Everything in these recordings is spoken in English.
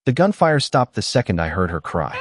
The gunfire stopped the second I heard her cry.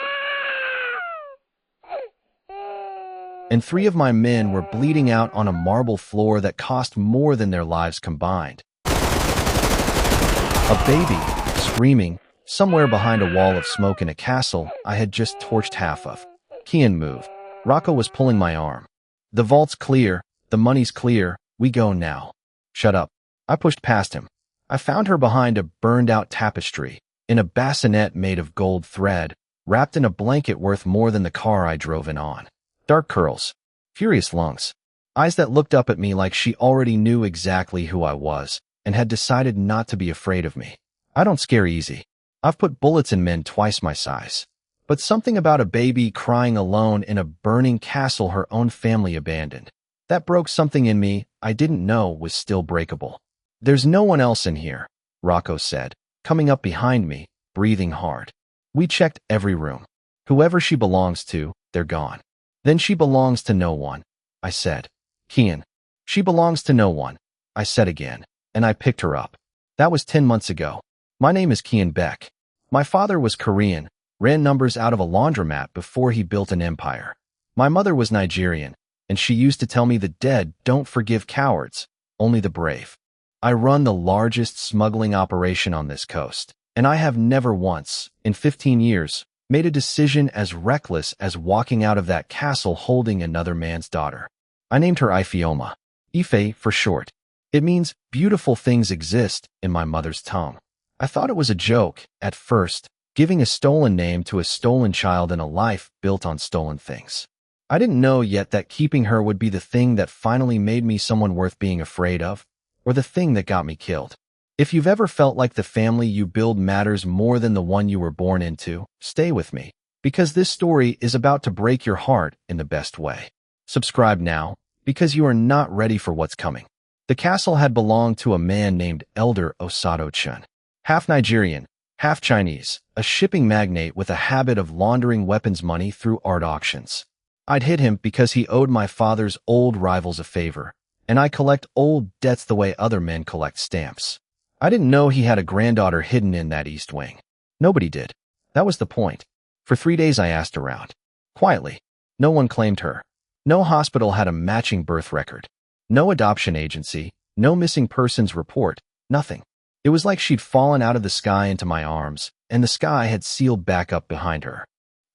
And 3 of my men were bleeding out on a marble floor that cost more than their lives combined. A baby, screaming, somewhere behind a wall of smoke in a castle I had just torched half of. Kian moved. Rocco was pulling my arm. The vault's clear, the money's clear, we go now. Shut up. I pushed past him. I found her behind a burned-out tapestry, in a bassinet made of gold thread, wrapped in a blanket worth more than the car I drove in on. Dark curls, furious lungs, eyes that looked up at me like she already knew exactly who I was and had decided not to be afraid of me. I don't scare easy. I've put bullets in men twice my size. But something about a baby crying alone in a burning castle her own family abandoned. That broke something in me I didn't know was still breakable. There's no one else in here, Rocco said, coming up behind me, breathing hard. We checked every room. Whoever she belongs to, they're gone. Then she belongs to no one, I said. Kian. She belongs to no one, I said again, and I picked her up. That was 10 months ago. My name is Kian Beck. My father was Korean, ran numbers out of a laundromat before he built an empire. My mother was Nigerian, and she used to tell me the dead don't forgive cowards, only the brave. I run the largest smuggling operation on this coast, and I have never once, in 15 years, made a decision as reckless as walking out of that castle holding another man's daughter. I named her Ifeoma. Ife for short. It means beautiful things exist in my mother's tongue. I thought it was a joke, at first, giving a stolen name to a stolen child in a life built on stolen things. I didn't know yet that keeping her would be the thing that finally made me someone worth being afraid of, or the thing that got me killed. If you've ever felt like the family you build matters more than the one you were born into, stay with me, because this story is about to break your heart in the best way. Subscribe now, because you are not ready for what's coming. The castle had belonged to a man named Elder Osato-chun. Half Nigerian, half Chinese, a shipping magnate with a habit of laundering weapons money through art auctions. I'd hit him because he owed my father's old rivals a favor, and I collect old debts the way other men collect stamps. I didn't know he had a granddaughter hidden in that East Wing. Nobody did. That was the point. For 3 days I asked around. Quietly. No one claimed her. No hospital had a matching birth record. No adoption agency. No missing persons report. Nothing. It was like she'd fallen out of the sky into my arms, and the sky had sealed back up behind her.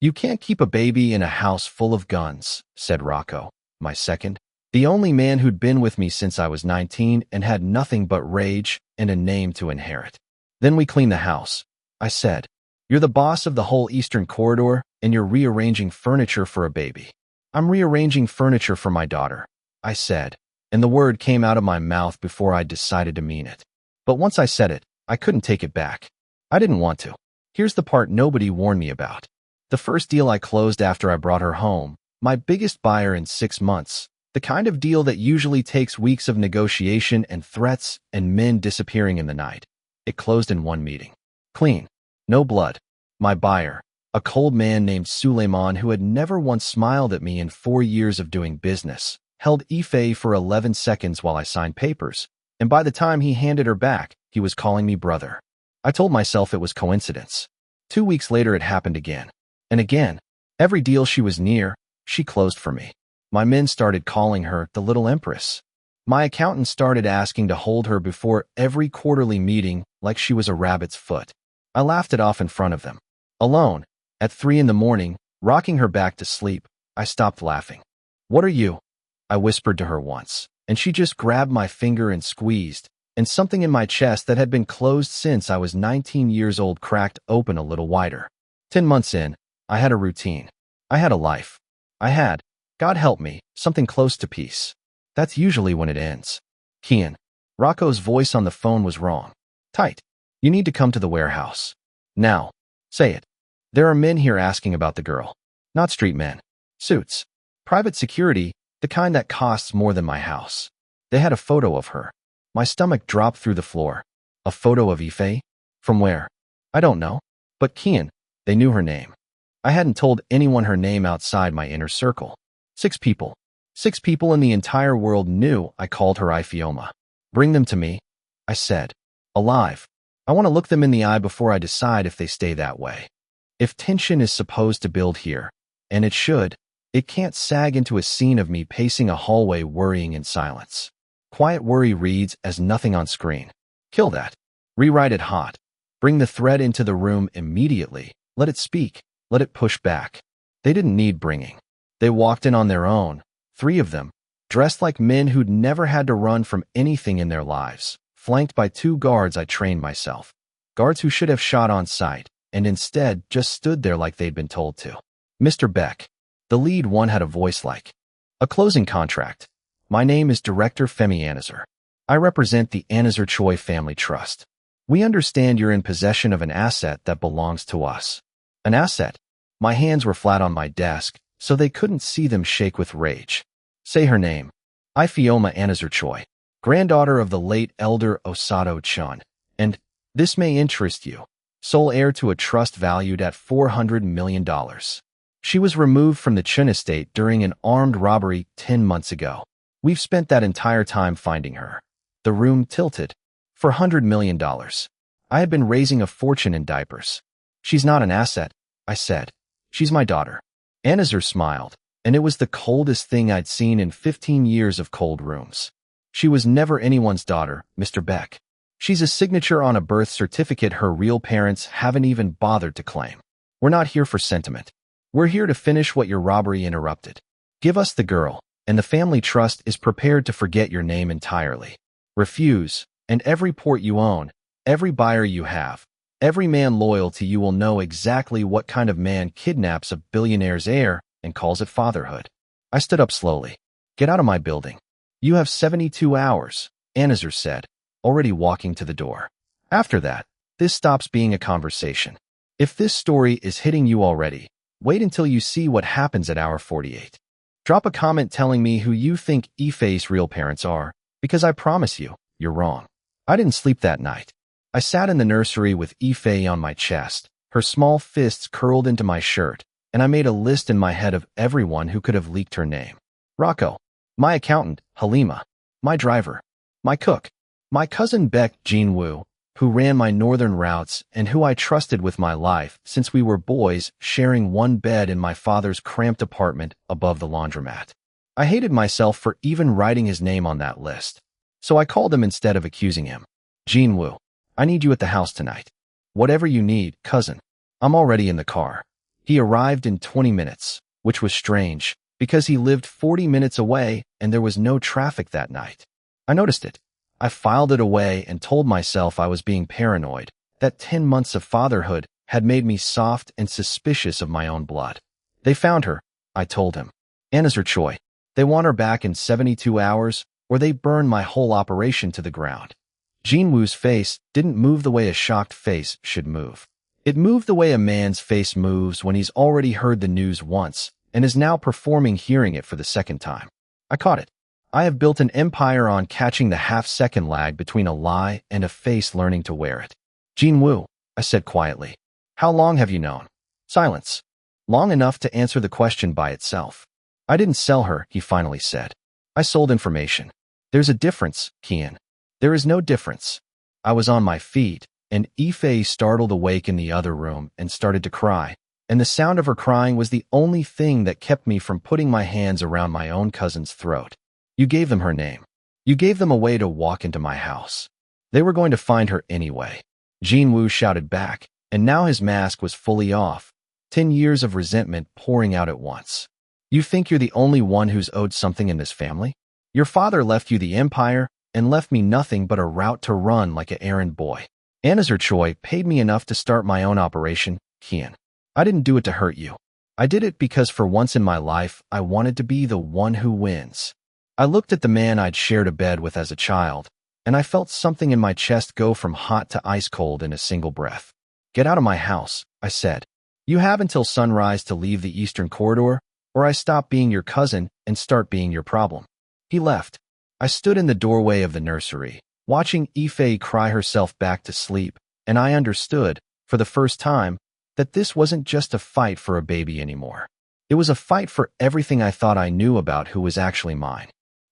You can't keep a baby in a house full of guns, said Rocco, my second. The only man who'd been with me since I was 19 and had nothing but rage and a name to inherit. Then we cleaned the house. I said, you're the boss of the whole Eastern Corridor, and you're rearranging furniture for a baby. I'm rearranging furniture for my daughter, I said, and the word came out of my mouth before I decided to mean it. But once I said it, I couldn't take it back. I didn't want to. Here's the part nobody warned me about. The first deal I closed after I brought her home, my biggest buyer in 6 months, the kind of deal that usually takes weeks of negotiation and threats and men disappearing in the night. It closed in 1 meeting. Clean. No blood. My buyer, a cold man named Suleiman who had never once smiled at me in 4 years of doing business, held Ife for 11 seconds while I signed papers, and by the time he handed her back, he was calling me brother. I told myself it was coincidence. 2 weeks later it happened again. And again. Every deal she was near, she closed for me. My men started calling her the Little Empress. My accountant started asking to hold her before every quarterly meeting like she was a rabbit's foot. I laughed it off in front of them. Alone, at 3 in the morning, rocking her back to sleep, I stopped laughing. What are you? I whispered to her once, and she just grabbed my finger and squeezed, and something in my chest that had been closed since I was 19 years old cracked open a little wider. 10 months in, I had a routine. I had a life. I had, God help me, something close to peace. That's usually when it ends. Kian. Rocco's voice on the phone was wrong. Tight. You need to come to the warehouse. Now. Say it. There are men here asking about the girl. Not street men. Suits. Private security, the kind that costs more than my house. They had a photo of her. My stomach dropped through the floor. A photo of Ife? From where? I don't know. But Kian, they knew her name. I hadn't told anyone her name outside my inner circle. 6 people. 6 people in the entire world knew I called her Ifeoma. Bring them to me, I said. Alive. I want to look them in the eye before I decide if they stay that way. If tension is supposed to build here, and it should, it can't sag into a scene of me pacing a hallway worrying in silence. Quiet worry reads as nothing on screen. Kill that. Rewrite it hot. Bring the thread into the room immediately. Let it speak. Let it push back. They didn't need bringing. They walked in on their own, 3 of them, dressed like men who'd never had to run from anything in their lives, flanked by 2 guards I trained myself. Guards who should have shot on sight, and instead just stood there like they'd been told to. Mr. Beck. The lead one had a voice like a closing contract. My name is Director Femi Anazer. I represent the Anazer Choi Family Trust. We understand you're in possession of an asset that belongs to us. An asset? My hands were flat on my desk, so they couldn't see them shake with rage. Say her name. Ifeoma Anazer Choi, granddaughter of the late Elder Osato Chun. And, this may interest you, sole heir to a trust valued at $400 million. She was removed from the Chun estate during an armed robbery 10 months ago. We've spent that entire time finding her. The room tilted. For $100 million. I had been raising a fortune in diapers. She's not an asset, I said. She's my daughter. Anazer smiled, and it was the coldest thing I'd seen in 15 years of cold rooms. She was never anyone's daughter, Mr. Beck. She's a signature on a birth certificate her real parents haven't even bothered to claim. We're not here for sentiment. We're here to finish what your robbery interrupted. Give us the girl, and the family trust is prepared to forget your name entirely. Refuse, and every port you own, every buyer you have, every man loyal to you will know exactly what kind of man kidnaps a billionaire's heir and calls it fatherhood. I stood up slowly. Get out of my building. You have 72 hours, Anazer said, already walking to the door. After that, this stops being a conversation. If this story is hitting you already, wait until you see what happens at hour 48. Drop a comment telling me who you think Ife's real parents are, because I promise you, you're wrong. I didn't sleep that night. I sat in the nursery with Ife on my chest, her small fists curled into my shirt, and I made a list in my head of everyone who could have leaked her name. Rocco. My accountant, Halima. My driver. My cook. My cousin Beck Jinwoo, who ran my northern routes and who I trusted with my life since we were boys sharing one bed in my father's cramped apartment above the laundromat. I hated myself for even writing his name on that list, so I called him instead of accusing him. Jinwoo, I need you at the house tonight. Whatever you need, cousin. I'm already in the car. He arrived in 20 minutes, which was strange, because he lived 40 minutes away and there was no traffic that night. I noticed it. I filed it away and told myself I was being paranoid, that 10 months of fatherhood had made me soft and suspicious of my own blood. They found her, I told him. Anazer Choi. They want her back in 72 hours, or they burn my whole operation to the ground. Jinwoo's face didn't move the way a shocked face should move. It moved the way a man's face moves when he's already heard the news once and is now performing hearing it for the second time. I caught it. I have built an empire on catching the half-second lag between a lie and a face learning to wear it. Jinwoo, I said quietly. How long have you known? Silence. Long enough to answer the question by itself. I didn't sell her, he finally said. I sold information. There's a difference, Kian. There is no difference. I was on my feet, and Ife startled awake in the other room and started to cry, and the sound of her crying was the only thing that kept me from putting my hands around my own cousin's throat. You gave them her name. You gave them a way to walk into my house. They were going to find her anyway. Jinwoo shouted back, and now his mask was fully off, 10 years of resentment pouring out at once. You think you're the only one who's owed something in this family? Your father left you the empire and left me nothing but a route to run like an errand boy. Anazer Choi paid me enough to start my own operation, Kian. I didn't do it to hurt you. I did it because for once in my life, I wanted to be the one who wins. I looked at the man I'd shared a bed with as a child, and I felt something in my chest go from hot to ice cold in a single breath. Get out of my house, I said. You have until sunrise to leave the Eastern Corridor, or I stop being your cousin and start being your problem. He left. I stood in the doorway of the nursery, watching Ife cry herself back to sleep, and I understood, for the first time, that this wasn't just a fight for a baby anymore. It was a fight for everything I thought I knew about who was actually mine.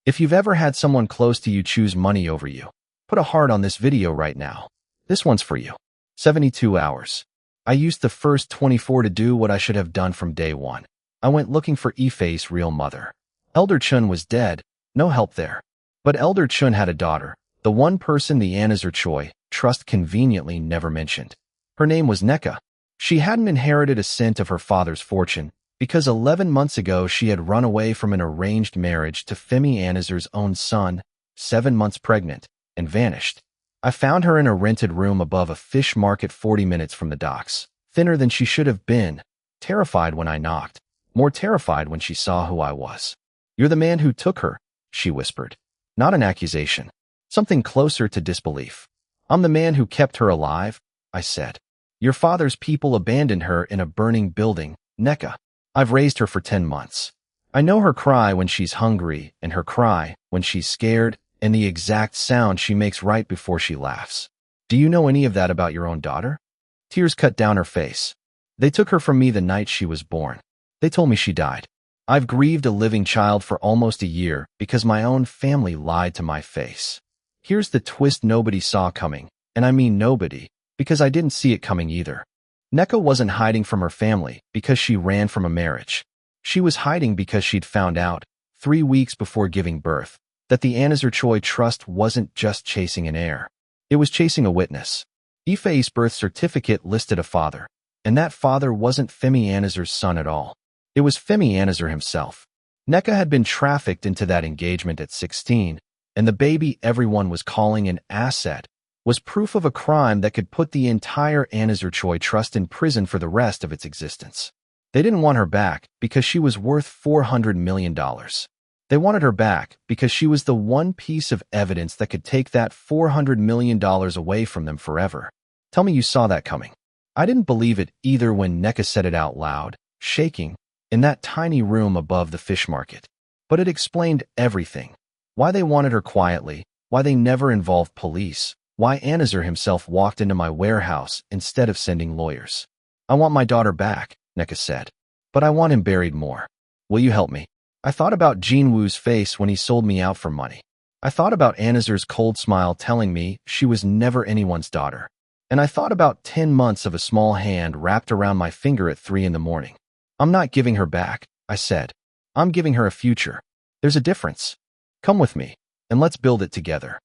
If you've ever had someone close to you choose money over you, put a heart on this video right now. This one's for you. 72 hours. I used the first 24 to do what I should have done from day one. I went looking for Ifei's real mother. Elder Chun was dead, no help there. But Elder Chun had a daughter, the one person the Anazur Choi trust conveniently never mentioned. Her name was Neka. She hadn't inherited a cent of her father's fortune, because 11 months ago she had run away from an arranged marriage to Femi Anazur's own son, 7 months pregnant, and vanished. I found her in a rented room above a fish market 40 minutes from the docks, thinner than she should have been, terrified when I knocked, more terrified when she saw who I was. "You're the man who took her," she whispered. Not an accusation. Something closer to disbelief. "I'm the man who kept her alive," I said. "Your father's people abandoned her in a burning building, Neka. I've raised her for 10 months. I know her cry when she's hungry and her cry when she's scared and the exact sound she makes right before she laughs. Do you know any of that about your own daughter?" Tears cut down her face. "They took her from me the night she was born. They told me she died. I've grieved a living child for almost a year because my own family lied to my face. Here's the twist nobody saw coming, and I mean nobody, because I didn't see it coming either. Neka wasn't hiding from her family because she ran from a marriage. She was hiding because she'd found out, 3 weeks before giving birth, that the Anazur Choi Trust wasn't just chasing an heir. It was chasing a witness. Ifei's birth certificate listed a father, and that father wasn't Femi Anazur's son at all. It was Femi Anazur himself. Neka had been trafficked into that engagement at 16, and the baby everyone was calling an asset was proof of a crime that could put the entire Anazur Choi Trust in prison for the rest of its existence. They didn't want her back because she was worth $400 million. They wanted her back because she was the one piece of evidence that could take that $400 million away from them forever. Tell me you saw that coming. I didn't believe it either when Neka said it out loud, shaking, in that tiny room above the fish market. But it explained everything. Why they wanted her quietly, why they never involved police, why Anazur himself walked into my warehouse instead of sending lawyers. "I want my daughter back," Neka said. "But I want him buried more. Will you help me?" I thought about Jinwoo's face when he sold me out for money. I thought about Anazur's cold smile telling me she was never anyone's daughter. And I thought about 10 months of a small hand wrapped around my finger at 3 in the morning. "I'm not giving her back," I said. "I'm giving her a future. There's a difference. Come with me, and let's build it together."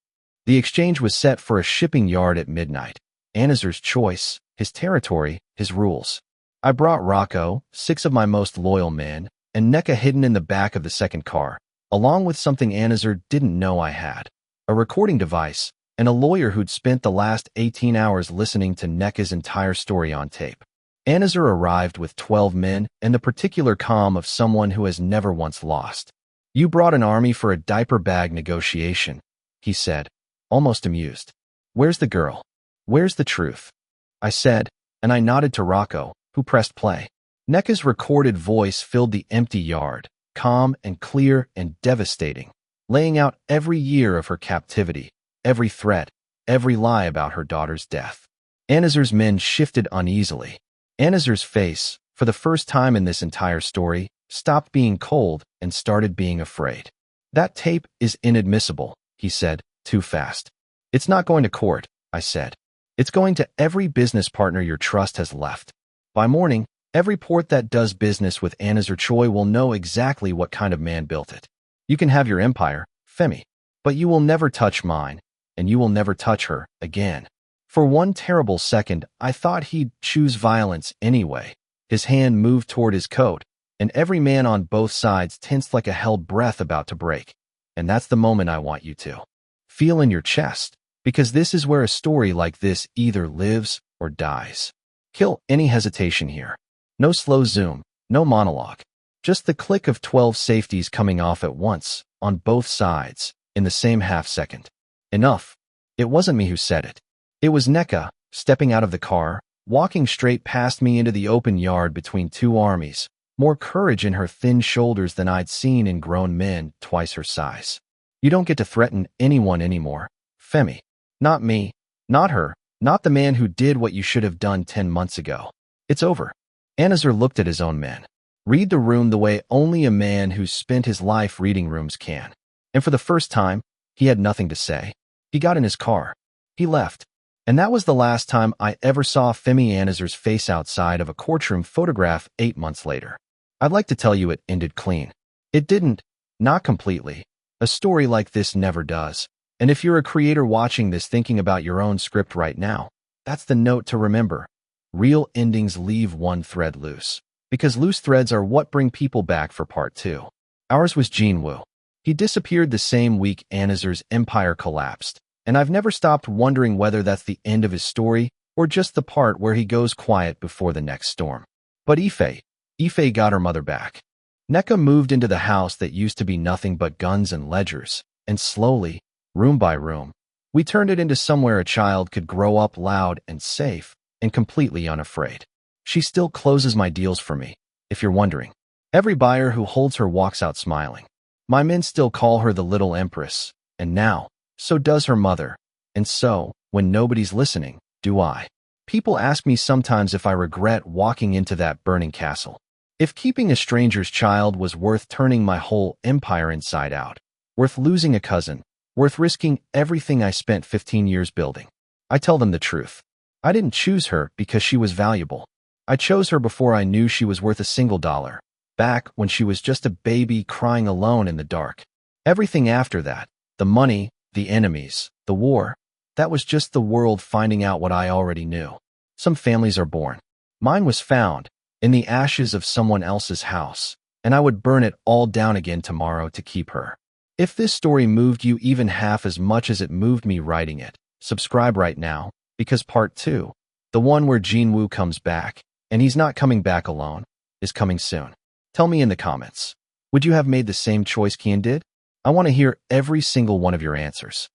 The exchange was set for a shipping yard at midnight. Anazur's choice, his territory, his rules. I brought Rocco, 6 of my most loyal men, and Neka hidden in the back of the second car, along with something Anazur didn't know I had. A recording device, and a lawyer who'd spent the last 18 hours listening to Neka's entire story on tape. Anazur arrived with 12 men and the particular calm of someone who has never once lost. "You brought an army for a diaper bag negotiation," he said, almost amused. "Where's the girl? Where's the truth?" I said, and I nodded to Rocco, who pressed play. Neka's recorded voice filled the empty yard, calm and clear and devastating, laying out every year of her captivity, every threat, every lie about her daughter's death. Anazur's men shifted uneasily. Anazur's face, for the first time in this entire story, stopped being cold and started being afraid. "That tape is inadmissible," he said, too fast. "It's not going to court," I said. "It's going to every business partner your trust has left. By morning, every port that does business with Anazur Choi will know exactly what kind of man built it. You can have your empire, Femi, but you will never touch mine, and you will never touch her again." For one terrible second, I thought he'd choose violence anyway. His hand moved toward his coat, and every man on both sides tensed like a held breath about to break. And that's the moment I want you to feel in your chest, because this is where a story like this either lives or dies. Kill any hesitation here. No slow zoom, no monologue. Just the click of 12 safeties coming off at once, on both sides, in the same half second. Enough. It wasn't me who said it. It was Neka, stepping out of the car, walking straight past me into the open yard between 2 armies, more courage in her thin shoulders than I'd seen in grown men twice her size. "You don't get to threaten anyone anymore, Femi. Not me, not her, not the man who did what you should have done 10 months ago. It's over." Anazur looked at his own men. Read the room the way only a man who's spent his life reading rooms can. And for the first time, he had nothing to say. He got in his car. He left. And that was the last time I ever saw Femi Anizer's face outside of a courtroom photograph 8 months later. I'd like to tell you it ended clean. It didn't. Not completely. A story like this never does. And if you're a creator watching this thinking about your own script right now, that's the note to remember. Real endings leave one thread loose. Because loose threads are what bring people back for part 2. Ours was Jinwoo. He disappeared the same week Anizer's empire collapsed. And I've never stopped wondering whether that's the end of his story or just the part where he goes quiet before the next storm. But Ife got her mother back. Neka moved into the house that used to be nothing but guns and ledgers, and slowly, room by room, we turned it into somewhere a child could grow up loud and safe and completely unafraid. She still closes my deals for me, if you're wondering. Every buyer who holds her walks out smiling. My men still call her the Little Empress, and now, so does her mother. And so, when nobody's listening, do I. People ask me sometimes if I regret walking into that burning castle. If keeping a stranger's child was worth turning my whole empire inside out, worth losing a cousin, worth risking everything I spent 15 years building. I tell them the truth. I didn't choose her because she was valuable. I chose her before I knew she was worth a single dollar, back when she was just a baby crying alone in the dark. Everything after that, the money, the enemies, the war, that was just the world finding out what I already knew. Some families are born. Mine was found in the ashes of someone else's house, and I would burn it all down again tomorrow to keep her. If this story moved you even half as much as it moved me writing it, subscribe right now, because part 2, the one where Jinwoo comes back, and he's not coming back alone, is coming soon. Tell me in the comments, would you have made the same choice Kian did? I want to hear every single one of your answers.